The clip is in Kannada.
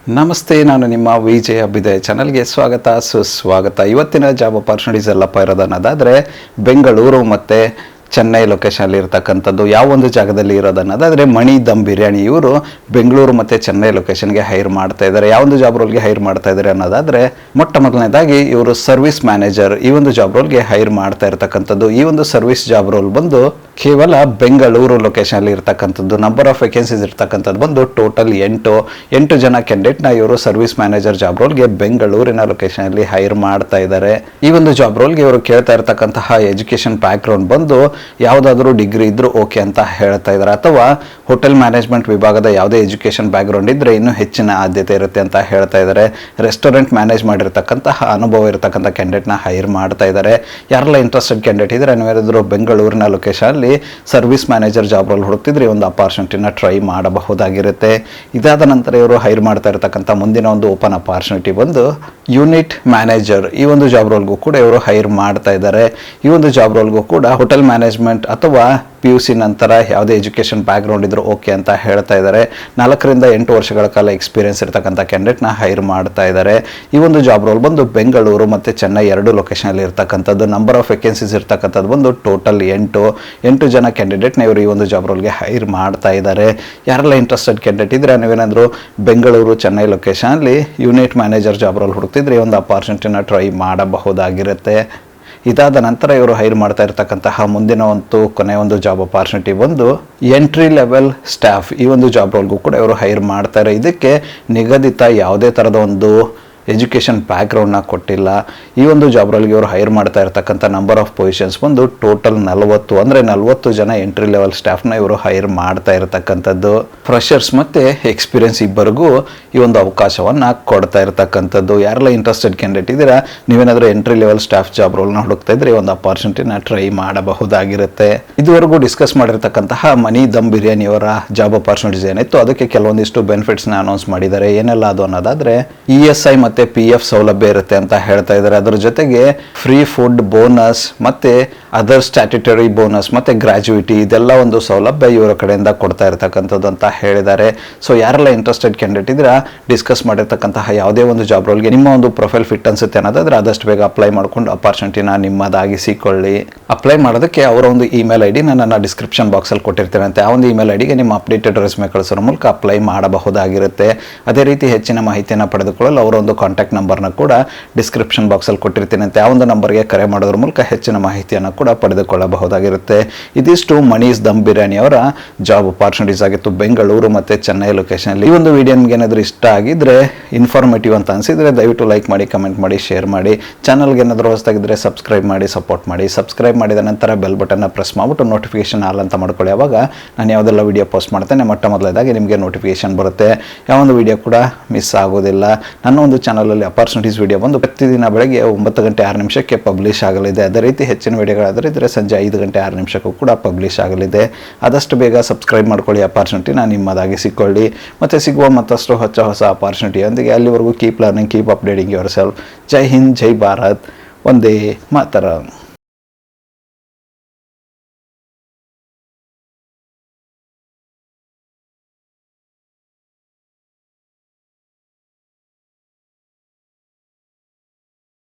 ನಮಸ್ತೆ, ನಾನು ನಿಮ್ಮ ವಿಜಯ ಅಭಿದಯ ಚಾನಲ್ಗೆ ಸ್ವಾಗತ ಸುಸ್ವಾಗತ. ಇವತ್ತಿನ ಜಾಬ್ ಅಪಾರ್ಚುನಿಟೀಸ್ ಎಲ್ಲಪ್ಪ ಇರೋದನ್ನೋದಾದರೆ ಬೆಂಗಳೂರು ಮತ್ತು ಚೆನ್ನೈ ಲೊಕೇಶನಲ್ಲಿ ಇರ್ತಕ್ಕಂಥದ್ದು. ಯಾವ ಒಂದು ಜಾಗದಲ್ಲಿ ಇರೋದನ್ನೋದಾದರೆ ಮಣಿ ದಮ್ ಬಿರಿಯಾನಿ ಇವರು ಬೆಂಗಳೂರು ಮತ್ತು ಚೆನ್ನೈ ಲೊಕೇಶನ್ಗೆ ಹೈರ್ ಮಾಡ್ತಾ ಇದ್ದಾರೆ. ಯಾವ ಒಂದು ಜಾಬ್ ರೋಲ್ಗೆ ಹೈರ್ ಮಾಡ್ತಾ ಇದ್ದಾರೆ ಅನ್ನೋದಾದರೆ ಮೊಟ್ಟ ಮೊದಲನೇದಾಗಿ ಇವರು ಸರ್ವಿಸ್ ಮ್ಯಾನೇಜರ್ ಈ ಒಂದು ಜಾಬ್ ರೋಲ್ಗೆ ಹೈರ್ ಮಾಡ್ತಾ ಇರ್ತಕ್ಕಂಥದ್ದು. ಈ ಒಂದು ಸರ್ವಿಸ್ ಜಾಬ್ ರೋಲ್ ಬಂದು ಕೇವಲ ಬೆಂಗಳೂರು ಲೊಕೇಶನಲ್ಲಿ ಇರ್ತಕ್ಕಂಥದ್ದು. ನಂಬರ್ ಆಫ್ ವೇಕೆನ್ಸೀಸ್ ಇರ್ತಕ್ಕಂಥದ್ದು ಬಂದು ಟೋಟಲ್ 8 ಜನ ಕ್ಯಾಂಡಿಡೇಟ್ನ ಇವರು ಸರ್ವಿಸ್ ಮ್ಯಾನೇಜರ್ ಜಾಬ್ ರೋಲ್ಗೆ ಬೆಂಗಳೂರಿನ ಲೊಕೇಶನಲ್ಲಿ ಹೈರ್ ಮಾಡ್ತಾ ಇದ್ದಾರೆ. ಈ ಒಂದು ಜಾಬ್ ರೋಲ್ಗೆ ಇವರು ಕೇಳ್ತಾ ಇರ್ತಕ್ಕಂತಹ ಎಜುಕೇಶನ್ ಬ್ಯಾಕ್ ಗ್ರೌಂಡ್ ಬಂದು ಯಾವುದಾದ್ರೂ ಡಿಗ್ರಿ ಇದ್ರೂ ಓಕೆ ಅಂತ ಹೇಳ್ತಾ ಇದ್ದಾರೆ, ಅಥವಾ ಹೋಟೆಲ್ ಮ್ಯಾನೇಜ್ಮೆಂಟ್ ವಿಭಾಗದ ಯಾವುದೇ ಎಜುಕೇಶನ್ ಬ್ಯಾಕ್ ಗ್ರೌಂಡ್ ಇದ್ರೆ ಇನ್ನೂ ಹೆಚ್ಚಿನ ಆದ್ಯತೆ ಇರುತ್ತೆ ಅಂತ ಹೇಳ್ತಾ ಇದ್ದಾರೆ. ರೆಸ್ಟೋರೆಂಟ್ ಮ್ಯಾನೇಜ್ ಮಾಡಿರ್ತಕ್ಕಂತಹ ಅನುಭವ ಇರತಕ್ಕಂಥ ಕ್ಯಾಂಡಿಡೇಟ್ನ ಹೈರ್ ಮಾಡ್ತಾ ಇದ್ದಾರೆ. ಯಾರೆಲ್ಲ ಇಂಟ್ರೆಸ್ಟೆಡ್ ಕ್ಯಾಂಡಿಡೇಟ್ ಇದ್ರೆ ನೀವೇನಾದರೂ ಬೆಂಗಳೂರಿನ ಲೊಕೇಶನಲ್ಲಿ ಸರ್ವಿಸ್ ಮ್ಯಾನೇಜರ್ ಜಾಬ್ ರೋಲ್ ಹುಡುಕ್ತಿದ್ರೆ ಒಂದು ಅಪಾರ್ಚುನಿಟಿನ ಟ್ರೈ ಮಾಡಬಹುದಾಗಿರುತ್ತೆ. ಇದಾದ ನಂತರ ಇವರು ಹೈರ್ ಮಾಡ್ತಾ ಇರತಕ್ಕಂಥ ಮುಂದಿನ ಒಂದು ಓಪನ್ ಅಪಾರ್ಚುನಿಟಿ ಬಂದು ಯೂನಿಟ್ ಮ್ಯಾನೇಜರ್. ಈ ಒಂದು ಜಾಬ್ ರೋಲ್ಗೂ ಕೂಡ ಇವರು ಹೈರ್ ಮಾಡ್ತಾ ಇದ್ದಾರೆ. ಈ ಒಂದು ಜಾಬ್ ರೋಲ್ಗೂ ಕೂಡ ಹೋಟೆಲ್ ಮ್ಯಾನೇಜ್ಮೆಂಟ್ ಅಥವಾ PUC ನಂತರ ಯಾವುದೇ ಎಜುಕೇಷನ್ ಬ್ಯಾಕ್ ಗ್ರೌಂಡ್ ಇದ್ರೂ ಓಕೆ ಅಂತ ಹೇಳ್ತಾ ಇದ್ದಾರೆ. 4 ರಿಂದ 8 ವರ್ಷಗಳ ಕಾಲ ಎಕ್ಸ್ಪೀರಿಯನ್ಸ್ ಇರತಕ್ಕಂಥ ಕ್ಯಾಂಡಿಡೇಟ್ನ ಹೈರ್ ಮಾಡ್ತಾ ಇದ್ದಾರೆ. ಈ ಒಂದು ಜಾಬ್ ರೋಲ್ ಬಂದು ಬೆಂಗಳೂರು ಮತ್ತು ಚೆನ್ನೈ 2 ಲೊಕೇಶನಲ್ಲಿ ಇರ್ತಕ್ಕಂಥದ್ದು. ನಂಬರ್ ಆಫ್ ವೇಕೆನ್ಸೀಸ್ ಇರ್ತಕ್ಕಂಥದ್ದು ಬಂದು ಟೋಟಲ್ 8 ಜನ ಕ್ಯಾಂಡಿಡೇಟ್ನ ಇವರು ಈ ಒಂದು ಜಾಬ್ ರೋಲ್ಗೆ ಹೈರ್ ಮಾಡ್ತಾ ಇದ್ದಾರೆ. ಯಾರೆಲ್ಲ ಇಂಟ್ರೆಸ್ಟೆಡ್ ಕ್ಯಾಂಡಿಡೇಟ್ ಇದ್ರೆ ನೀವೇನಾದರೂ ಬೆಂಗಳೂರು ಚೆನ್ನೈ ಲೊಕೇಶನಲ್ಲಿ ಯೂನಿಟ್ ಮ್ಯಾನೇಜರ್ ಜಾಬ್ ರೋಲ್ ಹುಡುಕ್ತಿದ್ರೆ ಈ ಒಂದು ಅಪಾರ್ಚುನಿಟಿನ ಟ್ರೈ ಮಾಡಬಹುದಾಗಿರುತ್ತೆ. ಇದಾದ ನಂತರ ಇವರು ಹೈರ್ ಮಾಡ್ತಾ ಇರ್ತಕ್ಕಂತಹ ಮುಂದಿನ ಕೊನೆಯ ಒಂದು ಜಾಬ್ ಅಪಾರ್ಚುನಿಟಿ ಬಂದು ಎಂಟ್ರಿ ಲೆವೆಲ್ ಸ್ಟಾಫ್. ಈ ಒಂದು ಜಾಬ್ ರೋಲ್ಗೂ ಕೂಡ ಇವರು ಹೈರ್ ಮಾಡ್ತಾರೆ. ಇದಕ್ಕೆ ನಿಗದಿತ ಯಾವುದೇ ಥರದ ಒಂದು ಎಜುಕೇಷನ್ ಬ್ಯಾಕ್ ಗ್ರೌಂಡ್ನ ಕೊಟ್ಟಿಲ್ಲ. ಈ ಒಂದು ಜಾಬ್ ರೋಲ್ಗೆ ಇವರು ಹೈರ್ ಮಾಡ್ತಾ ಇರ್ತಕ್ಕಂಥ ನಂಬರ್ ಆಫ್ ಪೊಸಿಷನ್ಸ್ ಬಂದು ಟೋಟಲ್ 40, ಅಂದರೆ 40 ಜನ ಎಂಟ್ರಿ ಲೆವೆಲ್ ಸ್ಟಾಫ್ನ ಇವರು ಹೈರ್ ಮಾಡ್ತಾ ಇರತಕ್ಕಂಥದ್ದು. ಫ್ರೆಷರ್ಸ್ ಮತ್ತು ಎಕ್ಸ್ಪೀರಿಯನ್ಸ್ ಇಬ್ಬರಿಗೂ ಈ ಒಂದು ಅವಕಾಶವನ್ನು ಕೊಡ್ತಾ ಇರತಕ್ಕಂಥದ್ದು. ಯಾರೆಲ್ಲ ಇಂಟ್ರೆಸ್ಟೆಡ್ ಕ್ಯಾಂಡಿಡೇಟ್ ಇದ್ದೀರಾ, ನೀವೇನಾದರೂ ಎಂಟ್ರಿ ಲೆವೆಲ್ ಸ್ಟಾಫ್ ಜಾಬ್ ರೋಲ್ನ ಹುಡುಕ್ತಾ ಇದ್ರೆ ಈ ಒಂದು ಅಪಾರ್ಚುನಿಟಿನ ಟ್ರೈ ಮಾಡಬಹುದಾಗಿರುತ್ತೆ. ಇದುವರೆಗೂ ಡಿಸ್ಕಸ್ ಮಾಡಿರ್ತಕ್ಕಂತಹ ಮನಿ ದಮ್ ಬಿರಿಯಾನಿಯವರ ಜಾಬ್ ಅಪಾರ್ಚುನಿಟೀಸ್ ಏನಿತ್ತು ಅದಕ್ಕೆ ಕೆಲವೊಂದಿಷ್ಟು ಬೆನಿಫಿಟ್ಸ್ನ ಅನೌನ್ಸ್ ಮಾಡಿದ್ದಾರೆ. ಏನೆಲ್ಲ ಅದು ಅನ್ನೋದಾದರೆ ESI ಮತ್ತು PF ಸೌಲಭ್ಯ ಇರುತ್ತೆ ಅಂತ ಹೇಳ್ತಾ ಇದ್ದಾರೆ. ಅದರ ಜೊತೆಗೆ ಫ್ರೀ ಫುಡ್ ಬೋನಸ್ ಮತ್ತು ಅದರ್ ಸ್ಟ್ಯಾಟ್ಯುಟರಿ ಬೋನಸ್ ಮತ್ತು ಗ್ರಾಜ್ಯುಯಿಟಿ ಇದೆಲ್ಲ ಒಂದು ಸೌಲಭ್ಯ ಇವರ ಕಡೆಯಿಂದ ಕೊಡ್ತಾ ಇರತಕ್ಕಂಥದ್ದು ಅಂತ ಹೇಳಿದ್ದಾರೆ. ಸೊ ಯಾರೆಲ್ಲ ಇಂಟ್ರೆಸ್ಟೆಡ್ ಕ್ಯಾಂಡಿಡೇಟ್ ಇದ್ರೆ ಡಿಸ್ಕಸ್ ಮಾಡಿರ್ತಕ್ಕಂತಹ ಯಾವುದೇ ಒಂದು ಜಾಬ್ ರೋಲ್ಗೆ ನಿಮ್ಮ ಒಂದು ಪ್ರೊಫೈಲ್ ಫಿಟ್ ಅನ್ಸುತ್ತೆ ಅನ್ನೋದಾದ್ರೆ ಆದಷ್ಟು ಬೇಗ ಅಪ್ಲೈ ಮಾಡ್ಕೊಂಡು ಅಪಾರ್ಚುನಿಟಿನ ನಿಮ್ಮದಾಗಿಸಿಕೊಳ್ಳಿ. ಅಪ್ಲೈ ಮಾಡೋದಕ್ಕೆ ಅವರ ಒಂದು ಇಮೇಲ್ ID ನನ್ನ ಡಿಸ್ಕ್ರಿಪ್ಷನ್ ಬಾಕ್ಸಲ್ಲಿ ಕೊಟ್ಟಿರ್ತೇನೆ ಅಂತ. ಆ ಒಂದು ಇಮೇಲ್ IDಗೆ ನಿಮ್ಮ ಅಪ್ಡೇಟೆಡ್ ರೆಸ್ಯೂಮೆ ಕಳಿಸೋರ ಮೂಲಕ ಅಪ್ಲೈ ಮಾಡಬಹುದಾಗಿರುತ್ತೆ. ಅದೇ ರೀತಿ ಹೆಚ್ಚಿನ ಮಾಹಿತಿಯನ್ನು ಪಡೆದುಕೊಳ್ಳಲು ಅವರ ಒಂದು ಕಾಂಟ್ಯಾಕ್ಟ್ ನಂಬರ್ನ ಕೂಡ ಡಿಸ್ಕ್ರಿಪ್ಷನ್ ಬಾಕ್ಸಲ್ಲಿ ಕೊಟ್ಟಿರ್ತೀನಿ ಅಂತ. ಆ ಒಂದು ನಂಬರ್ಗೆ ಕರೆ ಮಾಡೋದ್ರ ಮೂಲಕ ಹೆಚ್ಚಿನ ಮಾಹಿತಿಯನ್ನು ಕೂಡ ಪಡೆದುಕೊಳ್ಳಬಹುದಾಗಿರುತ್ತೆ. ಇದಿಷ್ಟು ಮನೀಸ್ ದಮ್ ಬಿರಿಯಾನಿ ಅವರ ಜಾಬ್ ಅಪಾರ್ಚುನಿಟೀಸ್ ಆಗಿತ್ತು ಬೆಂಗಳೂರು ಮತ್ತು ಚೆನ್ನೈ ಲೊಕೇಶನಲ್ಲಿ. ಈ ಒಂದು ವಿಡಿಯೋ ನಿಮ್ಗೆ ಏನಾದರೂ ಇಷ್ಟ ಆಗಿದ್ರೆ, ಇನ್ಫಾರ್ಮೇಟಿವ್ ಅಂತ ಅನಿಸಿದ್ರೆ ದಯವಿಟ್ಟು ಲೈಕ್ ಮಾಡಿ, ಕಮೆಂಟ್ ಮಾಡಿ, ಶೇರ್ ಮಾಡಿ. ಚಾನಲ್ಗೆ ಏನಾದರೂ ಹೊಸದಾಗಿದ್ದರೆ ಸಬ್ಸ್ಕ್ರೈಬ್ ಮಾಡಿ, ಸಪೋರ್ಟ್ ಮಾಡಿ. ಸಬ್ಸ್ಕ್ರೈಬ್ ಮಾಡಿದ ನಂತರ ಬೆಲ್ ಬಟನ್ನ ಪ್ರೆಸ್ ಮಾಡಿಬಿಟ್ಟು ನೋಟಿಫಿಕೇಶನ್ ಆಲ್ ಅಂತ ಮಾಡ್ಕೊಳ್ಳಿ. ಆವಾಗ ನಾನು ಯಾವುದೆಲ್ಲ ವಿಡಿಯೋ ಪೋಸ್ಟ್ ಮಾಡ್ತೇನೆ ಮೊಟ್ಟ ಮೊದಲನೇದಾಗಿ ನಿಮಗೆ ನೋಟಿಫಿಕೇಶನ್ ಬರುತ್ತೆ. ಯಾವೊಂದು ವಿಡಿಯೋ ಕೂಡ ಮಿಸ್ ಆಗೋದಿಲ್ಲ. ನನ್ನ ಒಂದು ಚಾನಲಲ್ಲಿ ಅಪಾರ್ಚುನಿಟೀಸ್ ವಿಡಿಯೋ ಬಂದು ಪ್ರತಿದಿನ ಬೆಳಗ್ಗೆ 9:06 ಪಬ್ಲಿಷ್ ಆಗಲಿದೆ. ಅದೇ ರೀತಿ ಹೆಚ್ಚಿನ ವಿಡಿಯೋಗಳಾದರೆ ಇದ್ದರೆ ಸಂಜೆ 5:06 ಕೂಡ ಪಬ್ಲಿಷ್ ಆಗಲಿದೆ. ಆದಷ್ಟು ಬೇಗ ಸಬ್ಸ್ಕ್ರೈಬ್ ಮಾಡ್ಕೊಳ್ಳಿ, ಅಪಾರ್ಚುನಿಟಿನ ನಿಮ್ಮದಾಗಿಸಿಕೊಳ್ಳಿ. ಮತ್ತು ಸಿಗುವ ಮತ್ತಷ್ಟು ಹೊಸ ಅಪಾರ್ಚುನಿಟಿಯೊಂದಿಗೆ ಅಲ್ಲಿವರೆಗೂ keep learning, keep updating yourself. Jai Hind, Jai Bharat, Vande ಮಾತರಂ.